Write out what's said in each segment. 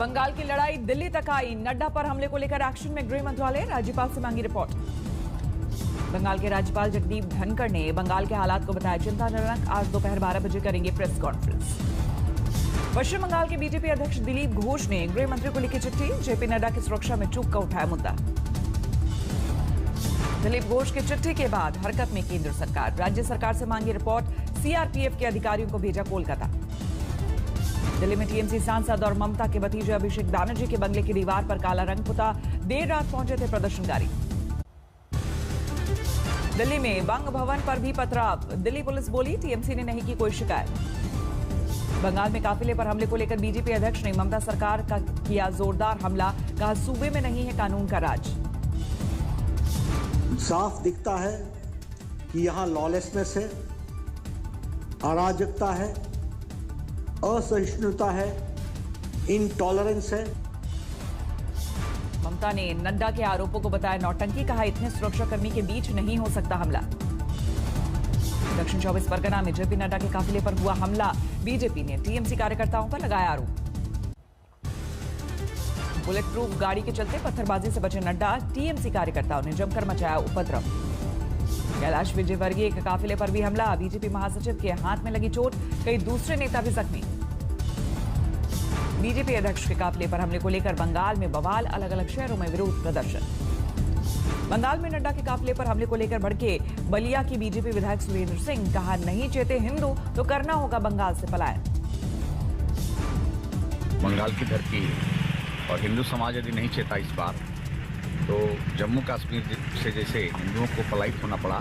बंगाल की लड़ाई दिल्ली तक आई। नड्डा पर हमले को लेकर एक्शन में गृह मंत्रालय, राज्यपाल से मांगी रिपोर्ट। बंगाल के राज्यपाल जगदीप धनखड़ ने बंगाल के हालात को बताया चिंताजनक। आज दोपहर 12 बजे करेंगे प्रेस कॉन्फ्रेंस। पश्चिम बंगाल के बीजेपी अध्यक्ष दिलीप घोष ने गृह मंत्री को लिखी चिट्ठी। जेपी नड्डा की सुरक्षा में चूक का उठाया मुद्दा। दिलीप घोष की चिट्ठी के बाद हरकत में केंद्र सरकार, राज्य सरकार से मांगी रिपोर्ट। सीआरपीएफ के अधिकारियों को भेजा कोलकाता। दिल्ली में टीएमसी सांसद और ममता के भतीजे अभिषेक बैनर्जी के बंगले की दीवार पर काला रंग पुता। देर रात पहुंचे थे प्रदर्शनकारी। दिल्ली में बंग भवन पर भी पथराव। दिल्ली पुलिस बोली टीएमसी ने नहीं की कोई शिकायत। बंगाल में काफिले पर हमले को लेकर बीजेपी अध्यक्ष ने ममता सरकार का किया जोरदार हमला। कहा सूबे में नहीं है कानून का राज। साफ दिखता है कि यहां लॉलेसनेस है, अराजकता है, असहिष्णुता है, इनटॉलरेंस है। ममता ने नड्डा के आरोपों को बताया नौटंकी। कहा इतने सुरक्षाकर्मी के बीच नहीं हो सकता हमला। दक्षिण 24 परगना में जेपी नड्डा के काफिले पर हुआ हमला। बीजेपी ने टीएमसी कार्यकर्ताओं पर लगाया आरोप। बुलेट प्रूफ गाड़ी के चलते पत्थरबाजी से बचे नड्डा। टीएमसी कार्यकर्ताओं ने जमकर मचाया उपद्रव। कैलाश विजयवर्गीय के काफिले पर भी हमला। बीजेपी महासचिव के हाथ में लगी चोट। कई दूसरे नेता भी जख्मी। बीजेपी अध्यक्ष के काफिले पर हमले को लेकर बंगाल में बवाल। अलग अलग शहरों में विरोध प्रदर्शन। बंगाल में नड्डा के काफिले पर हमले को लेकर भड़के बलिया की बीजेपी विधायक सुरेंद्र सिंह। कहा नहीं चेते हिंदू तो करना होगा बंगाल से पलायन। बंगाल की धरती और हिंदू समाज यदि नहीं चेता इस बार, तो जम्मू कश्मीर से जैसे हिंदुओं को पलायित होना पड़ा,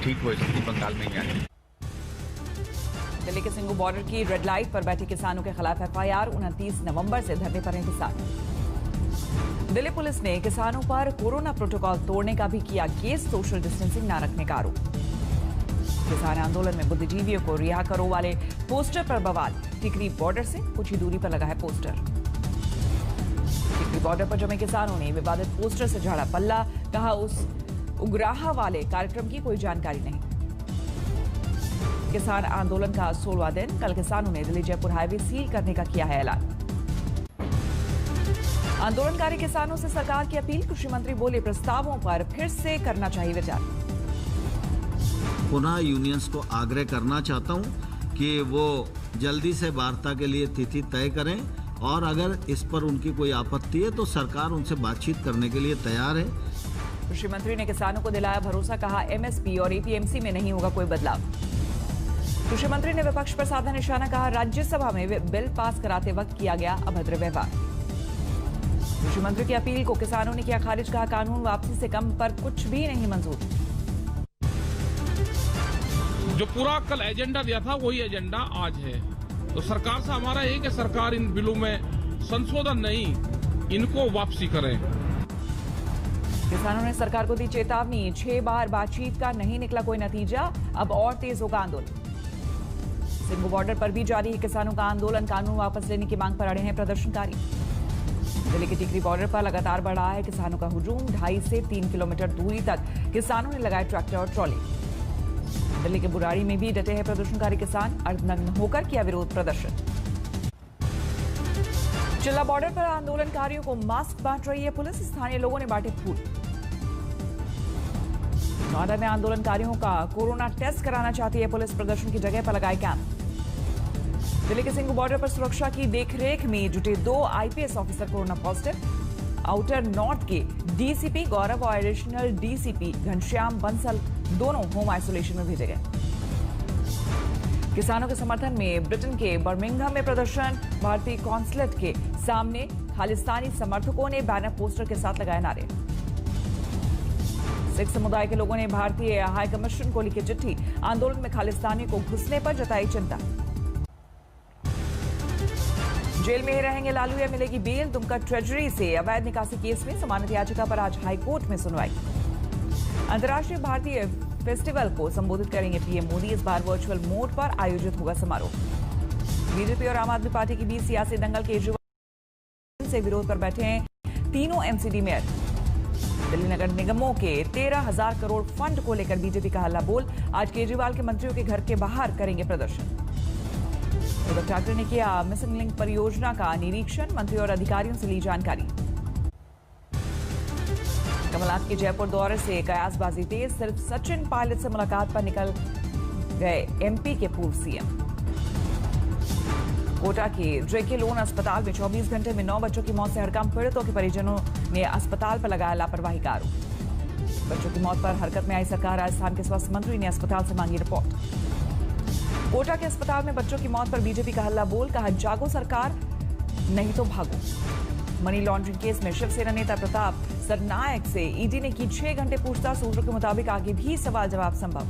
ठीक वो स्थिति बंगाल में ही आई। दिल्ली के सिंगू बॉर्डर की रेड लाइट पर बैठे किसानों के खिलाफ एफआईआर। 29 नवंबर से धरने पर हैं किसान। दिल्ली पुलिस ने किसानों पर कोरोना प्रोटोकॉल तोड़ने का भी किया केस। सोशल डिस्टेंसिंग न रखने का आरोप। किसान आंदोलन में बुद्धिजीवियों को रिहा करो वाले पोस्टर पर बवाल। टिकरी बॉर्डर से कुछ ही दूरी पर लगा है पोस्टर। टिकरी बॉर्डर पर जमे किसानों ने विवादित पोस्टर से झाड़ा पल्ला। कहा उस उग्राहा वाले कार्यक्रम की कोई जानकारी नहीं। किसान आंदोलन का 16वां दिन। कल किसानों ने दिल्ली जयपुर हाईवे सील करने का किया है ऐलान। आंदोलनकारी किसानों से सरकार की अपील। कृषि मंत्री बोले प्रस्तावों पर फिर से करना चाहिए विचार। पुनः यूनियंस को आग्रह करना चाहता हूं कि वो जल्दी से वार्ता के लिए तिथि तय करें और अगर इस पर उनकी कोई आपत्ति है तो सरकार उनसे बातचीत करने के लिए तैयार है। कृषि मंत्री ने किसानों को दिलाया भरोसा। कहा एमएसपी और एपीएमसी में नहीं होगा कोई बदलाव। कृषि मंत्री ने विपक्ष पर साधा निशाना। कहा राज्यसभा में बिल पास कराते वक्त किया गया अभद्र व्यवहार। कृषि मंत्री की अपील को किसानों ने किया खारिज। कहा कानून वापसी से कम पर कुछ भी नहीं मंजूर। जो पूरा कल एजेंडा दिया था वही एजेंडा आज है। तो सरकार से हमारा एक है सरकार इन बिलों में संशोधन नहीं, इनको वापसी करें। किसानों ने सरकार को दी चेतावनी। 6 बार बातचीत का नहीं निकला कोई नतीजा। अब और तेज होगा आंदोलन। सिंगू बॉर्डर पर भी जारी है किसानों का आंदोलन। कानून वापस लेने की मांग पर अड़े हैं प्रदर्शनकारी। दिल्ली के टिकरी बॉर्डर पर लगातार बढ़ रहा है किसानों का हुजूम। 2.5 से 3 किलोमीटर दूरी तक किसानों ने लगाए ट्रैक्टर और ट्रॉली। दिल्ली के बुराड़ी में भी डटे हैं प्रदर्शनकारी किसान। अर्धनग्न होकर किया विरोध प्रदर्शन। चिल्ला बॉर्डर पर आंदोलनकारियों को मास्क बांट रही है पुलिस। स्थानीय लोगों ने बांटे फूल। नोएडा में आंदोलनकारियों का कोरोना टेस्ट कराना चाहती है पुलिस। प्रदर्शन की जगह पर लगाए कैंप। दिल्ली के सिंगू बॉर्डर पर सुरक्षा की देखरेख में जुटे 2 IPS officer corona positive. Outer north के डीसीपी गौरव और एडिशनल डीसीपी घनश्याम बंसल दोनों होम आइसोलेशन में भेजे गए। किसानों के समर्थन में ब्रिटेन के बर्मिंघम में प्रदर्शन। भारतीय कॉन्सुलेट के सामने खालिस्तानी समर्थकों ने बैनर पोस्टर के साथ लगाए नारे। सिख समुदाय के लोगों ने भारतीय हाई कमीशन को लिखी चिट्ठी। आंदोलन में खालिस्तानी को घुसने पर जताई चिंता। जेल में ही रहेंगे लालू या मिलेगी बेल। दुमका ट्रेजरी से अवैध निकासी केस में जमानत याचिका पर आज हाईकोर्ट में सुनवाई। अंतर्राष्ट्रीय भारतीय फेस्टिवल को संबोधित करेंगे पीएम मोदी। इस बार वर्चुअल मोड पर आयोजित होगा समारोह। बीजेपी और आम आदमी पार्टी के बीच सियासी दंगल। केजरीवाल से विरोध पर बैठे हैं तीनों एमसीडी मेयर। दिल्ली नगर निगमों के 13,000 करोड़ फंड को लेकर बीजेपी का हल्ला बोल। आज केजरीवाल के मंत्रियों के घर के बाहर करेंगे प्रदर्शन। उद्धव ठाकरे ने किया मिसिंग लिंक परियोजना का निरीक्षण, मंत्री और अधिकारियों से ली जानकारी। कमलनाथ के जयपुर दौरे से कयासबाजी तेज, सिर्फ सचिन पायलट से मुलाकात पर निकल गए एमपी के पूर्व सीएम। कोटा के जेके लोन अस्पताल में 24 घंटे में 9 बच्चों की मौत से हड़कंप, पीड़ितों के परिजनों ने अस्पताल पर लगाया लापरवाही का आरोप। बच्चों की मौत पर हरकत में आई सरकार, राजस्थान के स्वास्थ्य मंत्री ने अस्पताल से मांगी रिपोर्ट। कोटा के अस्पताल में बच्चों की मौत पर बीजेपी का हल्ला बोल, कहा जागो सरकार नहीं तो भागो। मनी लॉन्ड्रिंग केस में शिवसेना नेता प्रताप सरनायक से ईडी ने की 6 घंटे पूछताछ, सूत्रों के मुताबिक आगे भी सवाल जवाब संभव।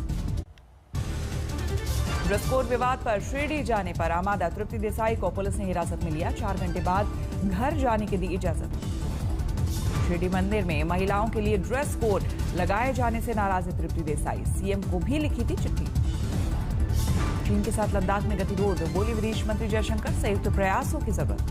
ड्रेस कोड विवाद पर शिरडी जाने पर आमादा तृप्ति देसाई को पुलिस ने हिरासत में लिया, 4 घंटे बाद घर जाने की दी इजाजत। शिरडी मंदिर में महिलाओं के लिए ड्रेस कोड लगाए जाने से नाराज है तृप्ति देसाई, सीएम को भी लिखी थी चिट्ठी। चीन के साथ लद्दाख में गतिरोध, बोली विदेश मंत्री जयशंकर, संयुक्त प्रयासों की जरूरत।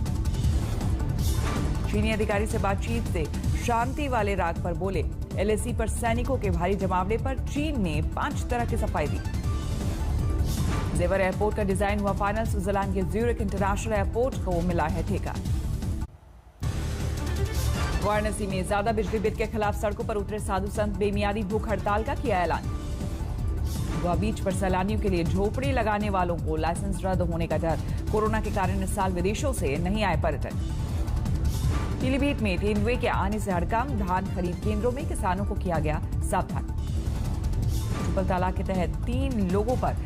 चीनी अधिकारी से बातचीत से शांति वाले राग पर बोले, एलएसी पर सैनिकों के भारी जमावड़े पर चीन ने 5 तरह की सफाई दी। जेवर एयरपोर्ट का डिजाइन हुआ फाइनल, स्विट्जरलैंड के ज्यूरिख इंटरनेशनल एयरपोर्ट को मिला है ठेका। वाराणसी में ज्यादा बिजली बिल के खिलाफ सड़कों पर उतरे साधु संत, बेमियादी भूख हड़ताल का किया ऐलान। गोवा बीच पर सैलानियों के लिए झोपड़ी लगाने वालों को लाइसेंस रद्द होने का डर, कोरोना के कारण इस साल विदेशों से नहीं आए पर्यटक। पीलीभीत में तेंदुए के आने से हड़कंप, धान खरीद केंद्रों में किसानों को किया गया सावधान। ट्रिपल तलाक के तहत 3 लोगों पर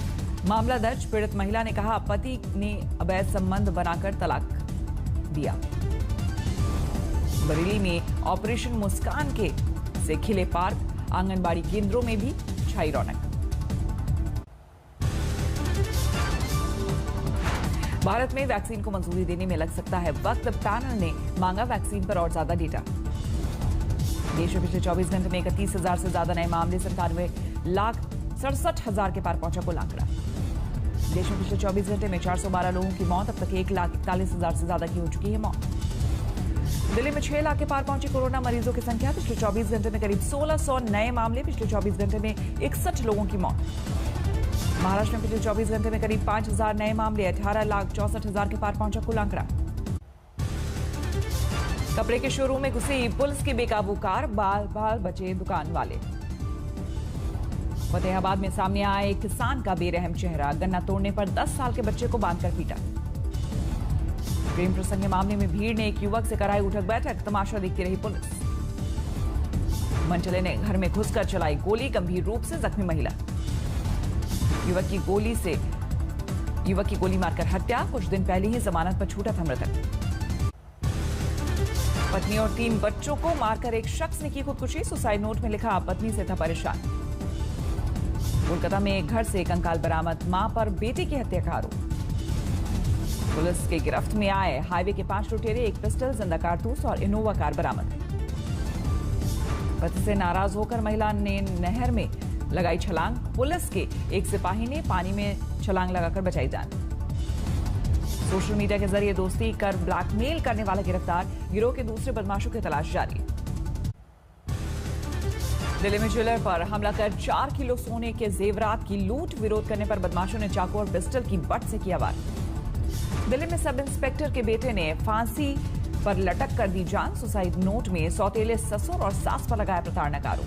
मामला दर्ज, पीड़ित महिला ने कहा पति ने अवैध संबंध बनाकर तलाक दिया। बरेली में ऑपरेशन मुस्कान के से खिले पार्क, आंगनबाड़ी केंद्रों में भी छाई रौनक। भारत में वैक्सीन को मंजूरी देने में लग सकता है वक्त, पैनल ने मांगा वैक्सीन पर और ज्यादा डेटा। देश में पिछले 24 घंटे में 31,000 से ज्यादा नए मामले, 97,67,000 के पार पहुंचा कुल आंकड़ा। देश में पिछले 24 घंटे में 412 लोगों की मौत, अब तक 1,41,000 से ज्यादा की हो चुकी है मौत। दिल्ली में 6 लाख के पार पहुंची कोरोना मरीजों की संख्या, पिछले 24 घंटे में करीब 1,600 नए मामले, पिछले 24 घंटे में 61 लोगों की मौत। महाराष्ट्र में पिछले 24 घंटे में करीब 5,000 नए मामले, 18,64,000 के पार पहुंचा कुल आंकड़ा। कपड़े के शोरूम में घुसी पुलिस की बेकाबू कार, बाल बाल बचे दुकान वाले। फतेहाबाद में सामने आया एक किसान का बेरहम चेहरा, गन्ना तोड़ने पर 10 साल के बच्चे को बांधकर पीटा। प्रेम प्रसंग के मामले में भीड़ ने एक युवक से कराई उठक बैठक, तमाशा देखती रही पुलिस। मनचले ने घर में घुसकर चलाई गोली, गंभीर रूप से जख्मी महिला। युवक की गोली मारकर हत्या, कुछ दिन पहले ही जमानत पर छूटा था मृतक। पत्नी और 3 बच्चों को मारकर एक शख्स ने की खुदकुशी, सुसाइड नोट में लिखा पत्नी से था परेशान। कोलकाता में एक घर से कंकाल बरामद, मां पर बेटे की हत्या का आरोप। पुलिस के गिरफ्त में आए हाईवे के 5 लुटेरे, एक पिस्टल, जिंदा कारतूस और इनोवा कार बरामद। पति से नाराज होकर महिला ने नहर में लगाई छलांग, पुलिस के एक सिपाही ने पानी में छलांग लगाकर बचाई जान। सोशल मीडिया के जरिए दोस्ती कर ब्लैकमेल करने वाला गिरफ्तार, गिरोह के दूसरे बदमाशों की तलाश जारी। दिल्ली में ज्वेलर पर हमला कर 4 किलो सोने के जेवरात की लूट, विरोध करने पर बदमाशों ने चाकू और पिस्टल की बट से किया वार। दिल्ली में सब इंस्पेक्टर के बेटे ने फांसी पर लटक कर दी जान, सुसाइड नोट में सौतेले ससुर और सास पर लगाया प्रताड़ना का आरोप।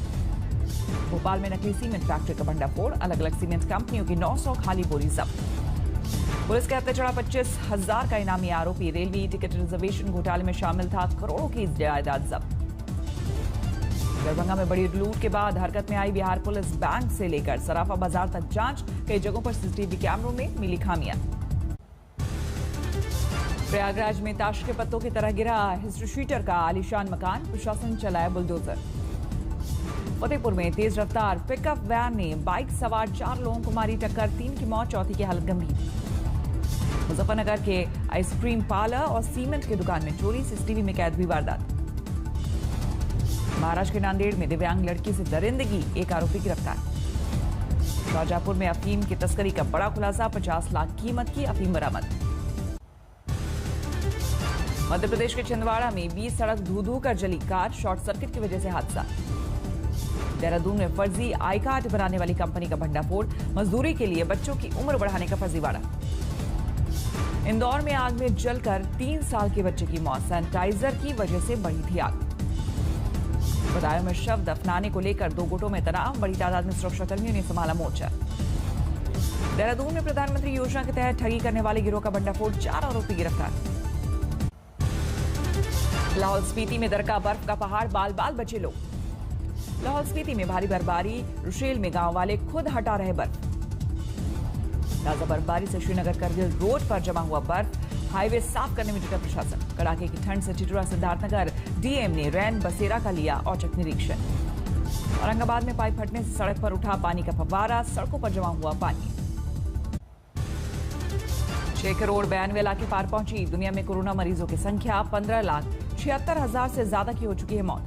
भोपाल में नकली सीमेंट फैक्ट्री का भंडाफोड़, अलग अलग सीमेंट कंपनियों की 900 खाली बोरी जब्त। पुलिस के हत्या चढ़ा 25,000 का इनामी आरोपी, रेलवे टिकट रिजर्वेशन घोटाले में शामिल था, करोड़ों की जायदाद जब्त। दरभंगा में बड़ी लूट के बाद हरकत में आई बिहार पुलिस, बैंक से लेकर सराफा बाजार तक जांच, कई जगहों पर सीसीटीवी कैमरों में मिली खामियां। प्रयागराज में ताश के पत्तों की तरह गिरा हिस्ट्री शीटर का आलीशान मकान, प्रशासन चलाया बुलडोजर। फतेहपुर में तेज रफ्तार पिकअप वैन ने बाइक सवार 4 लोगों को मारी टक्कर, 3 की मौत, 4 की हालत गंभीर। मुजफ्फरनगर के आइसक्रीम पार्लर और सीमेंट की दुकान में चोरी, सीसीटीवी में कैद हुई वारदात। महाराष्ट्र के नांदेड़ में दिव्यांग लड़की से दरिंदगी, एक आरोपी गिरफ्तार। शाहजहांपुर में अफीम की तस्करी का बड़ा खुलासा, 50 लाख कीमत की अफीम बरामद। मध्य प्रदेश के छिंदवाड़ा में 20 सड़क धू कर जली कार, शॉर्ट सर्किट की वजह से हादसा। देहरादून में फर्जी आई कार्ड बनाने वाली कंपनी का भंडाफोड़, मजदूरी के लिए बच्चों की उम्र बढ़ाने का फर्जीवाड़ा। इंदौर में आग में जलकर 3 साल के बच्चे की मौत, सैनिटाइजर की वजह से बढ़ी थी आग। बदायूं में शव दफनाने को लेकर 2 गुटों में तनाव, बड़ी तादाद में सुरक्षाकर्मियों ने संभाला मोर्चा। देहरादून में प्रधानमंत्री योजना के तहत ठगी करने वाले गिरोह का भंडाफोड़, 4 आरोपी गिरफ्तार। लाहौल स्पीति में दरका बर्फ का पहाड़, बाल बाल बचे लोग। लाहौल स्पीति में भारी बर्फबारी, रुशेल में गांव वाले खुद हटा रहे बर्फ। ताजा बर्फबारी से श्रीनगर करगिल रोड पर जमा हुआ बर्फ, हाईवे साफ करने में जुटा प्रशासन। कड़ाके की ठंड से चिटुरा सिद्धार्थनगर डीएम ने रैन बसेरा का लिया औचक निरीक्षण। औरंगाबाद में पाइप फटने से सड़क पर उठा पानी का फव्वारा, सड़कों पर जमा हुआ पानी। 6 करोड़ 92 लाख के पार पहुंची। दुनिया में कोरोना मरीजों की संख्या 15,76,000 से ज्यादा की हो चुकी है मौत।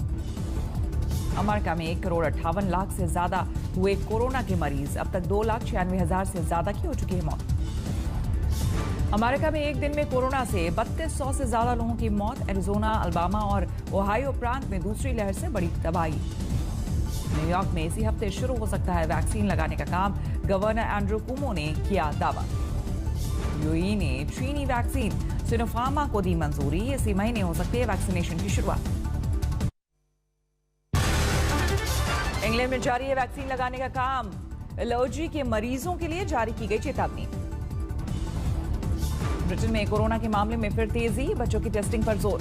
अमेरिका में 1 करोड़ 58 लाख से ज्यादा हुए कोरोना के मरीज, अब तक 2,96,000 से ज्यादा की हो चुकी है मौत। अमेरिका में एक दिन में कोरोना से 3200 से ज्यादा लोगों की मौत। एरिजोना, अल्बामा और ओहायो प्रांत में दूसरी लहर से बड़ी तबाही। न्यूयॉर्क में इसी हफ्ते शुरू हो सकता है वैक्सीन लगाने का काम, गवर्नर एंड्रू कुमो ने किया दावा। यूएई ने चीनी वैक्सीन सिनोफार्मा को दी मंजूरी, इसी महीने हो सकती है वैक्सीनेशन की शुरुआत। इंग्लैंड में जारी है वैक्सीन लगाने का काम, एलर्जी के मरीजों के लिए जारी की गई चेतावनी। ब्रिटेन में कोरोना के मामले में फिर तेजी, बच्चों की टेस्टिंग पर जोर।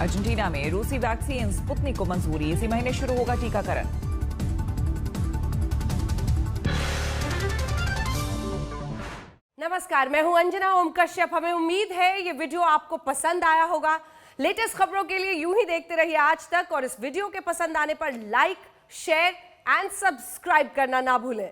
अर्जेंटीना में रूसी वैक्सीन स्पुतनिक को मंजूरी, इसी महीने शुरू होगा टीकाकरण। नमस्कार, मैं हूं अंजना ओम कश्यप। हमें उम्मीद है ये वीडियो आपको पसंद आया होगा। लेटेस्ट खबरों के लिए यूं ही देखते रहिए आज तक, और इस वीडियो के पसंद आने पर लाइक, शेयर एंड सब्सक्राइब करना ना भूलें।